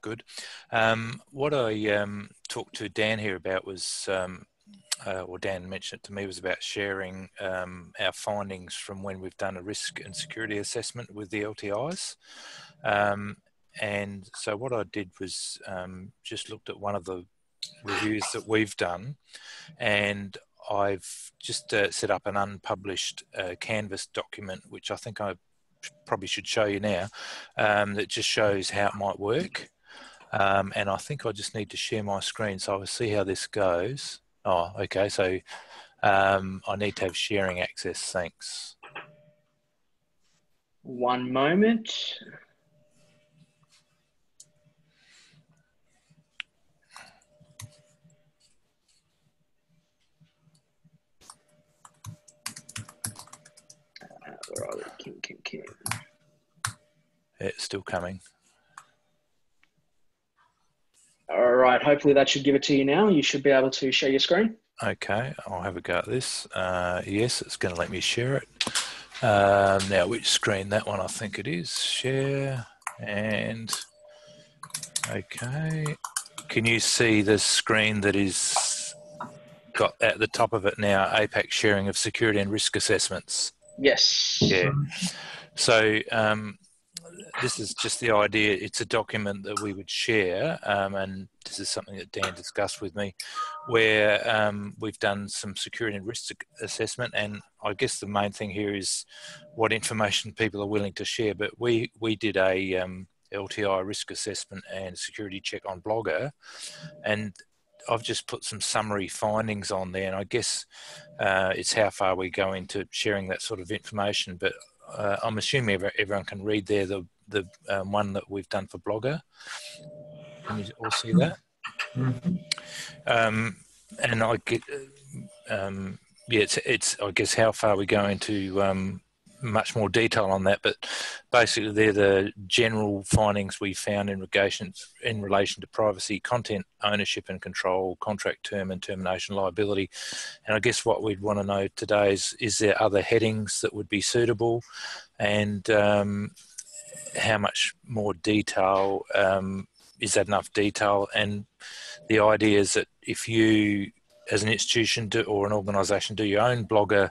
Good. What I talked to Dan here about was, or Dan mentioned it to me, was about sharing our findings from when we've done a risk and security assessment with the LTIs. And so what I did was just looked at one of the reviews that we've done, and I've just set up an unpublished Canvas document, which I think I probably should show you now, that just shows how it might work. And I think I just need to share my screen so I'll see how this goes. Oh, okay. So I need to have sharing access. Thanks. One moment. Where are we? King. It's still coming. All right, hopefully that should give it to you now. You should be able to share your screen. Okay, I'll have a go at this. Yes, it's going to let me share it. Now, which screen? That one, I think it is. Share, and okay. Can you see the screen that is got at the top of it now, APAC sharing of security and risk assessments? Yes. Yeah. So this is just the idea. It's a document that we would share, and this is something that Dan discussed with me, where we've done some security and risk assessment, and I guess the main thing here is what information people are willing to share. But we did a LTI risk assessment and security check on Blogger, and I've just put some summary findings on there, and I guess it's how far we go into sharing that sort of information. But I'm assuming everyone can read there the one that we've done for Blogger. Can you all see that? Mm-hmm. And I get, yeah, it's I guess how far we go into much more detail on that, but basically they're the general findings we found in relation to privacy, content ownership and control, contract term and termination liability. And I guess what we'd want to know today is there other headings that would be suitable, and how much more detail, is that enough detail? And the idea is that if you, as an institution or an organisation, do your own Blogger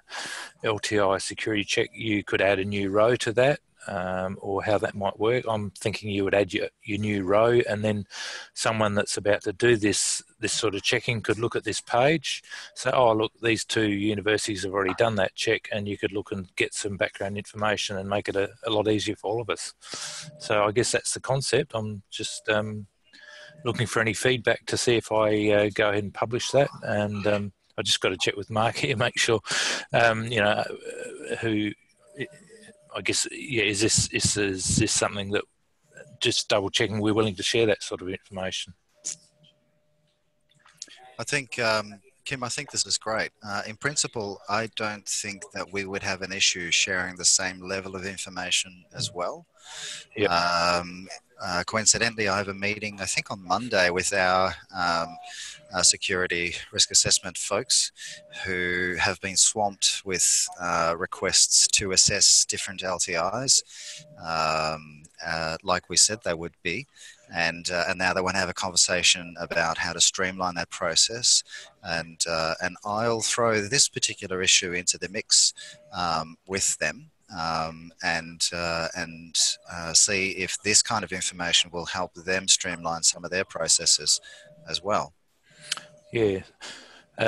LTI security check, you could add a new row to that, or how that might work. I'm thinking you would add your new row, and then someone that's about to do this sort of checking could look at this page, say, oh, look, these two universities have already done that check, and you could look and get some background information and make it a lot easier for all of us. So I guess that's the concept. I'm just looking for any feedback to see if I go ahead and publish that, and I just got to check with Mark here, make sure, you know, who, I guess, yeah, is this something that, just double checking we're willing to share that sort of information? I think, Kim, I think this is great. In principle, I don't think that we would have an issue sharing the same level of information as well. Yep. Coincidentally, I have a meeting, I think on Monday, with our security risk assessment folks who have been swamped with requests to assess different LTIs, like we said they would be. And now they want to have a conversation about how to streamline that process. And I'll throw this particular issue into the mix with them. And see if this kind of information will help them streamline some of their processes as well. Yeah,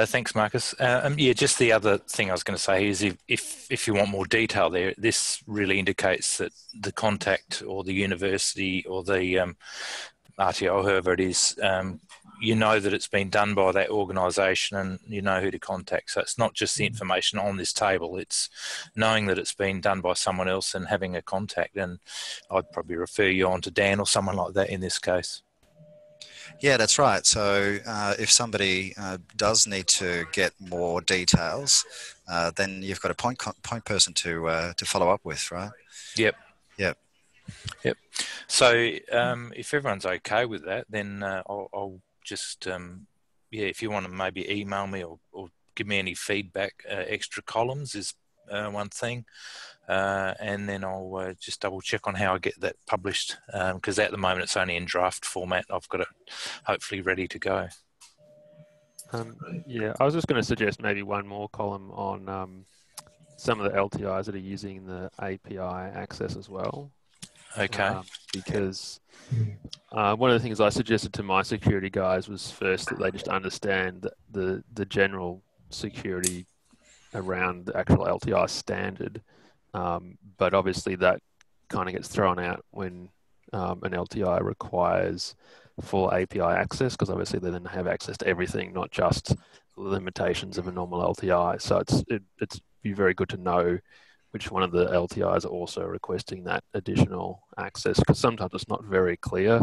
thanks, Marcus. Yeah, just the other thing I was going to say is if you want more detail there, this really indicates that the contact or the university or the RTO, whoever it is, you know that it's been done by that organisation and you know who to contact. So it's not just the information on this table, it's knowing that it's been done by someone else and having a contact. And I'd probably refer you on to Dan or someone like that in this case. Yeah, that's right. So if somebody does need to get more details, then you've got a point person to follow up with, right? Yep. Yep. Yep. So if everyone's okay with that, then I'll just, yeah, if you want to maybe email me or give me any feedback, extra columns is one thing. And then I'll just double check on how I get that published, because at the moment it's only in draft format. I've got it hopefully ready to go. Yeah, I was just going to suggest maybe one more column on some of the LTIs that are using the API access as well. Okay. Because one of the things I suggested to my security guys was first that they just understand the general security around the actual LTI standard. But obviously that kind of gets thrown out when an LTI requires full API access, because obviously they then have access to everything, not just the limitations of a normal LTI. So it's be very good to know which one of the LTIs are also requesting that additional access, because sometimes it's not very clear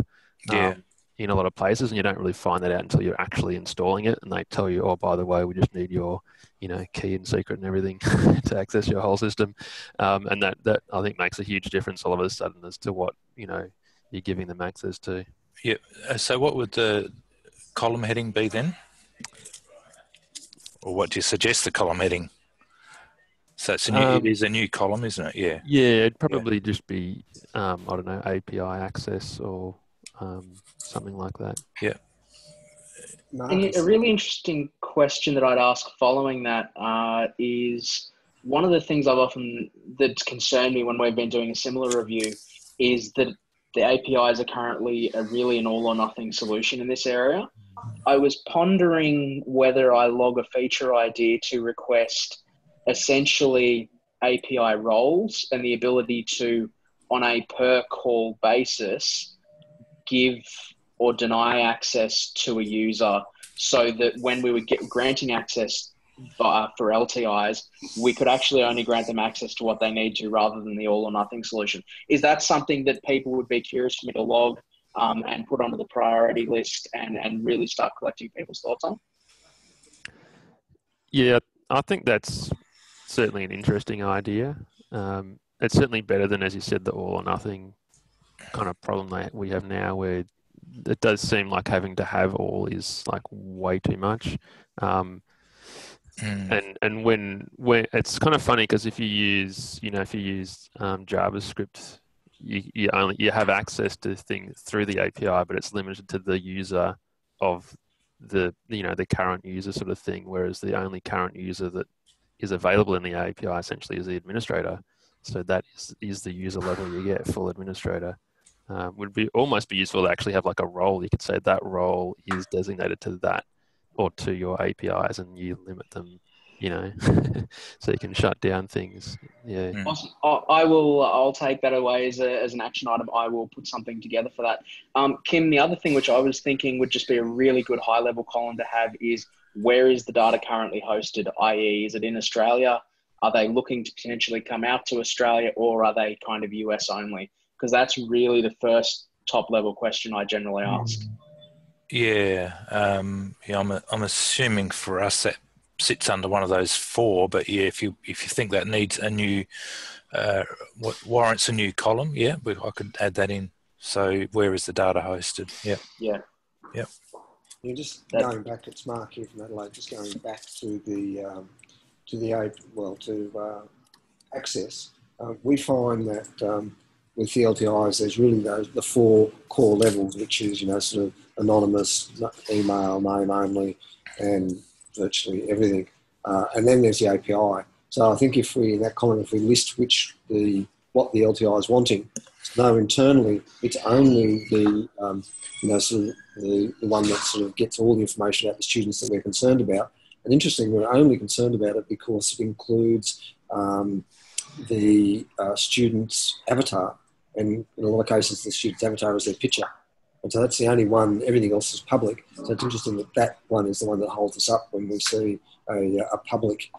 in a lot of places, and you don't really find that out until you're actually installing it, and they tell you, oh, by the way, we just need your key and secret and everything to access your whole system, and that I think makes a huge difference all of a sudden as to what you're giving them access to. Yeah. So what would the column heading be then? Or what do you suggest the column heading? So it's it is a new column, isn't it? Yeah. Yeah, it'd probably just be, I don't know, API access or something like that. Yeah. And a really interesting question that I'd ask following that is, one of the things that's concerned me when we've been doing a similar review is that the APIs are currently really an all or nothing solution in this area. I was pondering whether I log a feature ID to request essentially API roles and the ability to, on a per call basis, give or deny access to a user, so that when we would get granting access for LTIs, we could actually only grant them access to what they need to, rather than the all or nothing solution. Is that something that people would be curious for me to log and put onto the priority list and really start collecting people's thoughts on? Yeah, I think that's certainly an interesting idea. It's certainly better than, as you said, the all or nothing kind of problem that we have now, where it does seem like having to have all is like way too much. And when it's kind of funny, because if you use JavaScript, you have access to things through the API, but it's limited to the user of the current user sort of thing, whereas the only current user that is available in the API essentially is the administrator. So that is the user level you get, full administrator. Would almost be useful to actually have like a role. You could say that role is designated to that or to your APIs, and you limit them, so you can shut down things. Yeah. Awesome. I'll take that away as an action item. I will put something together for that. Kim, the other thing which I was thinking would just be a really good high level column to have is, where is the data currently hosted? I.e., is it in Australia? Are they looking to potentially come out to Australia, or are they kind of US only? Because that's really the first top level question I generally ask. Yeah. I'm assuming for us that sits under one of those four, but yeah, if you think that needs a new, what warrants a new column, yeah, I could add that in. So where is the data hosted? Yeah. Yeah. Yep. Yeah, just going back, it's Mark here from Adelaide, just going back to access. We find that with the LTIs, there's really the four core levels, which is, sort of anonymous, email, name only, and virtually everything. And then there's the API. So I think if we list what the LTI is wanting, no, internally it's only the the one that sort of gets all the information about the students that we're concerned about. And interestingly, we're only concerned about it because it includes the student's avatar, and in a lot of cases the student's avatar is their picture. And so that's the only one. Everything else is public. So it's interesting that one is the one that holds us up when we see a public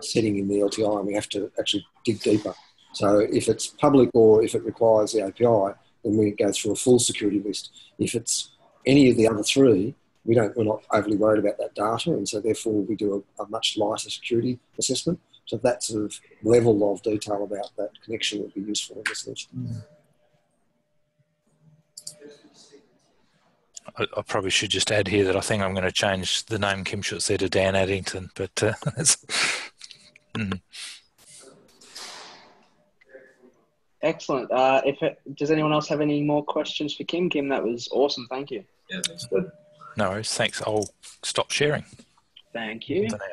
setting in the LTI, and we have to actually dig deeper. So if it's public or if it requires the API, then we go through a full security list. If it's any of the other three, we're not overly worried about that data, and so therefore we do a much lighter security assessment. So that sort of level of detail about that connection would be useful in this list. I probably should just add here that I think I'm going to change the name Kim Schutz there to Dan Addington, but Excellent. Does anyone else have any more questions for Kim? Kim, that was awesome. Thank you. Yeah, that's good. No worries. Thanks. I'll stop sharing. Thank you. For now.